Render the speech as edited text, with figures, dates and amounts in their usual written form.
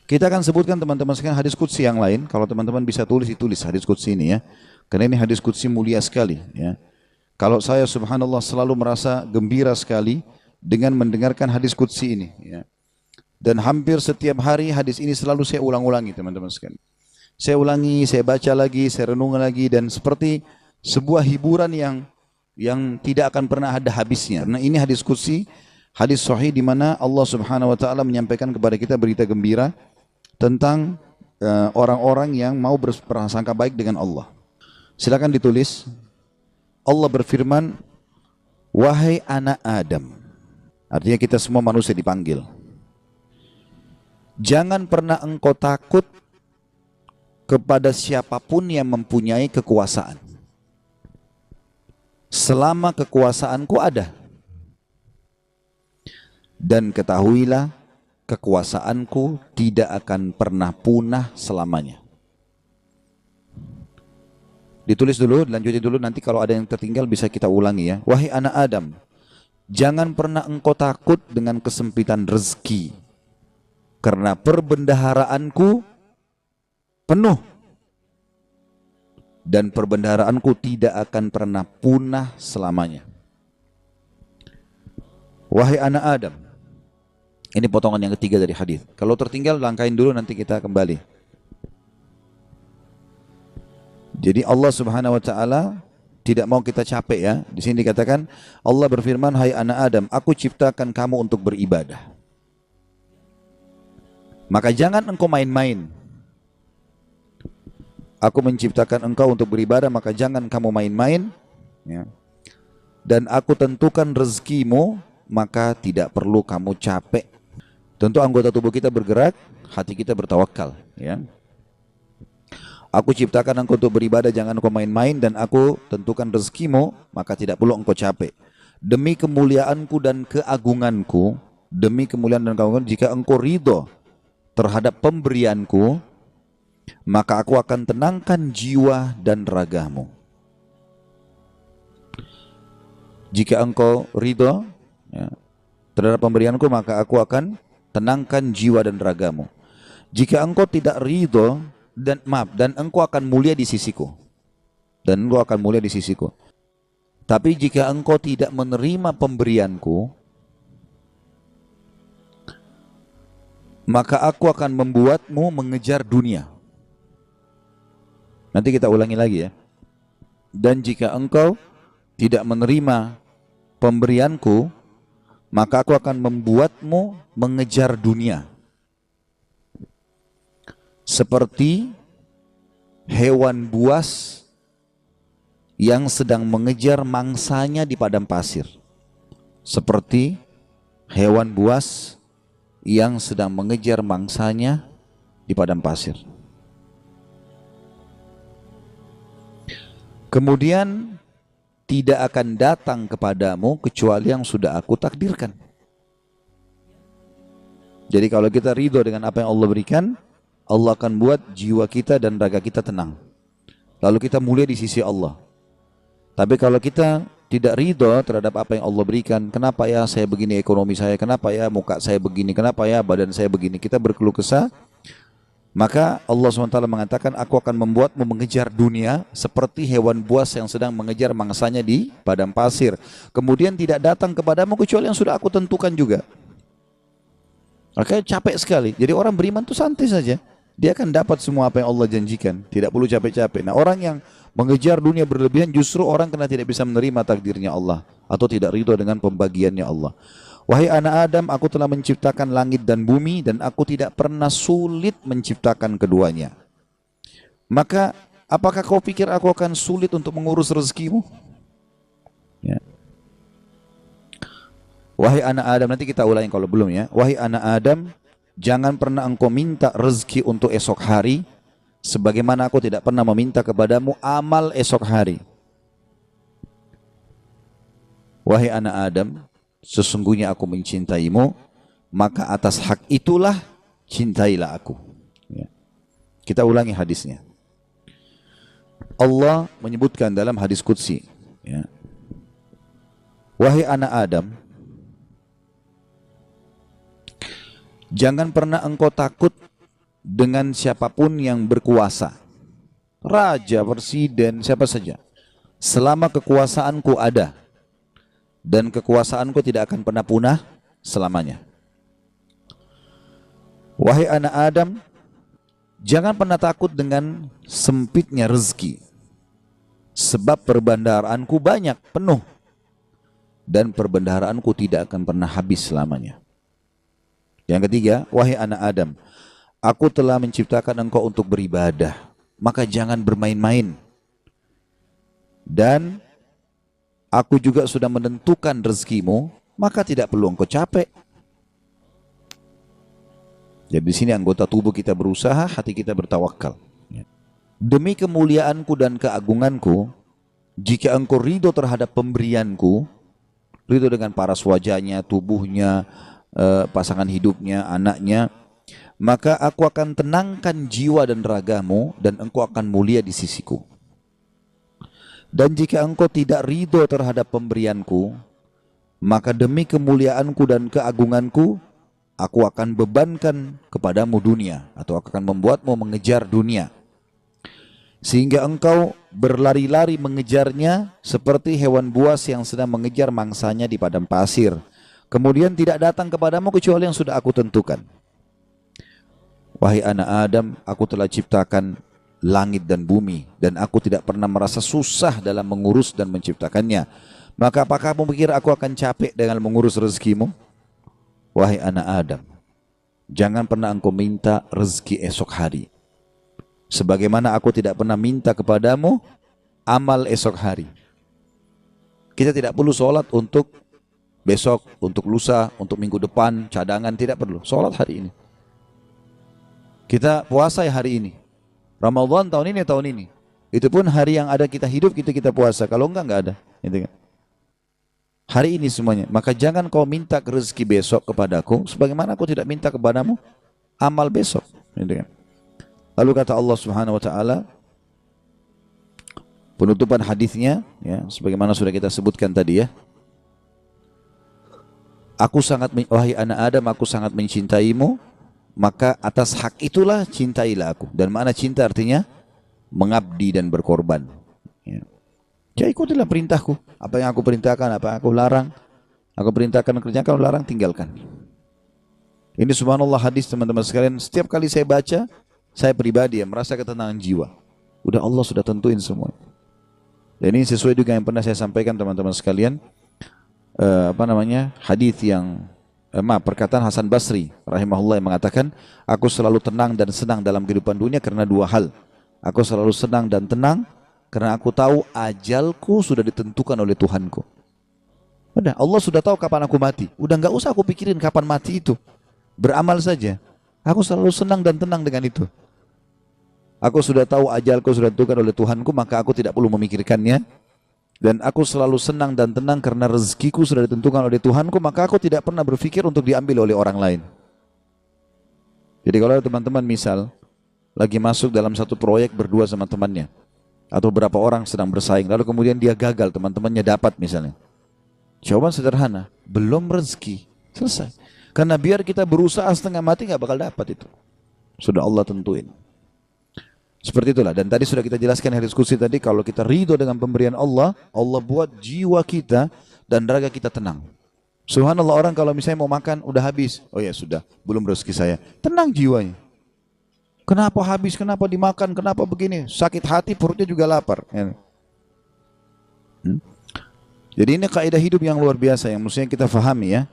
Kita akan sebutkan teman-teman sekalian hadis qudsi yang lain. Kalau teman-teman bisa tulis, ditulis hadis qudsi ini ya. Karena ini hadis qudsi mulia sekali ya. Kalau saya subhanallah selalu merasa gembira sekali dengan mendengarkan hadis qudsi ini ya. Dan hampir setiap hari hadis ini selalu saya ulang-ulangi teman-teman sekalian. Saya ulangi, saya baca lagi, saya renung lagi dan seperti sebuah hiburan yang tidak akan pernah ada habisnya. Nah, ini hadis qudsi, hadis sahih di mana Allah Subhanahu wa taala menyampaikan kepada kita berita gembira tentang orang-orang yang mau berprasangka baik dengan Allah. Silakan ditulis. Allah berfirman, "Wahai anak Adam." Artinya kita semua manusia dipanggil. Jangan pernah engkau takut kepada siapapun yang mempunyai kekuasaan. Selama kekuasaanku ada. Dan ketahuilah, kekuasaanku tidak akan pernah punah selamanya. Ditulis dulu, lanjutin dulu, nanti kalau ada yang tertinggal bisa kita ulangi ya. Wahai anak Adam, jangan pernah engkau takut dengan kesempitan rezeki. Karena perbendaharaanku penuh. Dan perbendaharaanku tidak akan pernah punah selamanya. Wahai anak Adam. Ini potongan yang ketiga dari hadis. Kalau tertinggal langkahin dulu, nanti kita kembali. Jadi Allah Subhanahu wa taala tidak mau kita capek ya. Di sini dikatakan Allah berfirman, "Hai anak Adam, aku ciptakan kamu untuk beribadah. Maka jangan engkau main-main. Aku menciptakan engkau untuk beribadah, maka jangan kamu main-main ya. Dan aku tentukan rezekimu, maka tidak perlu kamu capek." Tentu anggota tubuh kita bergerak, hati kita bertawakal ya. Aku ciptakan engkau untuk beribadah, jangan engkau main-main, dan aku tentukan rezekimu, maka tidak perlu engkau capek. Demi kemuliaanku dan keagunganku, demi kemuliaan dan keagungan, jika engkau ridho terhadap pemberianku, maka aku akan tenangkan jiwa dan ragamu. Jika engkau ridho ya, terhadap pemberianku, maka aku akan tenangkan jiwa dan ragamu. Jika engkau tidak ridho, dan engkau akan mulia di sisiku. Dan engkau akan mulia di sisiku. Tapi jika engkau tidak menerima pemberianku, maka aku akan membuatmu mengejar dunia. Nanti kita ulangi lagi ya. Dan jika engkau tidak menerima pemberianku, maka aku akan membuatmu mengejar dunia. Seperti hewan buas yang sedang mengejar mangsanya di padang pasir. Seperti hewan buas yang sedang mengejar mangsanya di padang pasir. Kemudian tidak akan datang kepadamu kecuali yang sudah aku takdirkan. Jadi kalau kita ridho dengan apa yang Allah berikan, Allah akan buat jiwa kita dan raga kita tenang. Lalu kita mulia di sisi Allah. Tapi kalau kita tidak ridho terhadap apa yang Allah berikan, kenapa ya saya begini ekonomi saya, kenapa ya muka saya begini, kenapa ya badan saya begini, kita berkeluh kesah, maka Allah SWT mengatakan, aku akan membuatmu mengejar dunia seperti hewan buas yang sedang mengejar mangsanya di padang pasir. Kemudian tidak datang kepadamu kecuali yang sudah aku tentukan juga. Makanya capek sekali. Jadi orang beriman itu santai saja. Dia akan dapat semua apa yang Allah janjikan. Tidak perlu capek-capek. Nah, orang yang mengejar dunia berlebihan justru orang karena tidak bisa menerima takdirnya Allah. Atau tidak ridho dengan pembagiannya Allah. Wahai anak Adam, aku telah menciptakan langit dan bumi, dan aku tidak pernah sulit menciptakan keduanya. Maka apakah kau pikir aku akan sulit untuk mengurus rezekimu? Ya. Wahai anak Adam, nanti kita ulangi kalau belum ya. Wahai anak Adam, jangan pernah engkau minta rezeki untuk esok hari, sebagaimana aku tidak pernah meminta kepadamu amal esok hari. Wahai anak Adam, sesungguhnya aku mencintaimu, maka atas hak itulah cintailah aku. Ya. Kita ulangi hadisnya. Allah menyebutkan dalam hadis qudsi, ya. Wahai anak Adam, jangan pernah engkau takut dengan siapapun yang berkuasa, raja, presiden, siapa saja, selama kekuasaanku ada, dan kekuasaanku tidak akan pernah punah selamanya. Wahai anak Adam, jangan pernah takut dengan sempitnya rezeki, sebab perbendaharaanku banyak, penuh, dan perbendaharaanku tidak akan pernah habis selamanya. Yang ketiga, wahai anak Adam, aku telah menciptakan engkau untuk beribadah, maka jangan bermain-main. Dan aku juga sudah menentukan rezekimu, maka tidak perlu engkau capek. Jadi di sini anggota tubuh kita berusaha, hati kita bertawakal. Demi kemuliaanku dan keagunganku, jika engkau ridho terhadap pemberianku, ridho dengan paras wajahnya, tubuhnya, pasangan hidupnya, anaknya, maka aku akan tenangkan jiwa dan ragamu, dan engkau akan mulia di sisiku. Dan jika engkau tidak ridho terhadap pemberianku, maka demi kemuliaanku dan keagunganku, aku akan bebankan kepadamu dunia, atau aku akan membuatmu mengejar dunia, sehingga engkau berlari-lari mengejarnya seperti hewan buas yang sedang mengejar mangsanya di padang pasir. Kemudian tidak datang kepadamu kecuali yang sudah aku tentukan. Wahai anak Adam, aku telah ciptakan langit dan bumi, dan aku tidak pernah merasa susah dalam mengurus dan menciptakannya. Maka apakah kamu pikir aku akan capek dengan mengurus rezekimu? Wahai anak Adam, jangan pernah engkau minta rezeki esok hari, sebagaimana aku tidak pernah minta kepadamu amal esok hari. Kita tidak perlu sholat untuk besok, untuk lusa, untuk minggu depan, cadangan, tidak perlu. Sholat hari ini. Kita puasa ya hari ini. Ramadan tahun ini. Itu pun hari yang ada kita hidup, kita puasa. Kalau enggak ada. Gitu kan? Hari ini semuanya. Maka jangan kau minta rezeki besok kepadaku, sebagaimana aku tidak minta kepadamu amal besok. Gitu kan? Lalu kata Allah Subhanahu Wa Taala, penutupan hadisnya, ya, sebagaimana sudah kita sebutkan tadi ya. Wahai anak Adam, aku sangat mencintaimu, maka atas hak itulah cintailah aku. Dan makna cinta artinya mengabdi dan berkorban. Ya. Ya, ikutilah perintahku. Apa yang aku perintahkan, apa yang aku larang. Aku perintahkan kerjakan, larang tinggalkan. Ini subhanallah hadis teman-teman sekalian. Setiap kali saya baca, saya pribadi ya merasa ketenangan jiwa. Udah Allah sudah tentuin semua. Dan ini sesuai juga yang pernah saya sampaikan teman-teman sekalian. Hadis yang perkataan Hasan Basri rahimahullah yang mengatakan, aku selalu tenang dan senang dalam kehidupan dunia karena dua hal. Aku selalu senang dan tenang karena aku tahu ajalku sudah ditentukan oleh Tuhanku. Udah, Allah sudah tahu kapan aku mati. Udah nggak usah aku pikirin kapan mati itu. Beramal saja. Aku selalu senang dan tenang dengan itu. Aku sudah tahu ajalku sudah ditentukan oleh Tuhanku, maka aku tidak perlu memikirkannya. Dan aku selalu senang dan tenang karena rezekiku sudah ditentukan oleh Tuhanku, maka aku tidak pernah berpikir untuk diambil oleh orang lain. Jadi kalau teman-teman misal lagi masuk dalam satu proyek berdua sama temannya, atau berapa orang sedang bersaing, lalu kemudian dia gagal, teman-temannya dapat misalnya. Jawaban sederhana, belum rezeki, selesai. Karena biar kita berusaha setengah mati nggak bakal dapat itu. Sudah Allah tentuin. Seperti itulah. Dan tadi sudah kita jelaskan di diskusi tadi, kalau kita ridho dengan pemberian Allah, Allah buat jiwa kita dan raga kita tenang. Subhanallah, orang kalau misalnya mau makan udah habis, oh ya sudah, belum rezeki saya, tenang jiwanya. Kenapa habis, kenapa dimakan, kenapa begini, sakit hati, perutnya juga lapar. Jadi ini kaidah hidup yang luar biasa yang mestinya kita fahami ya.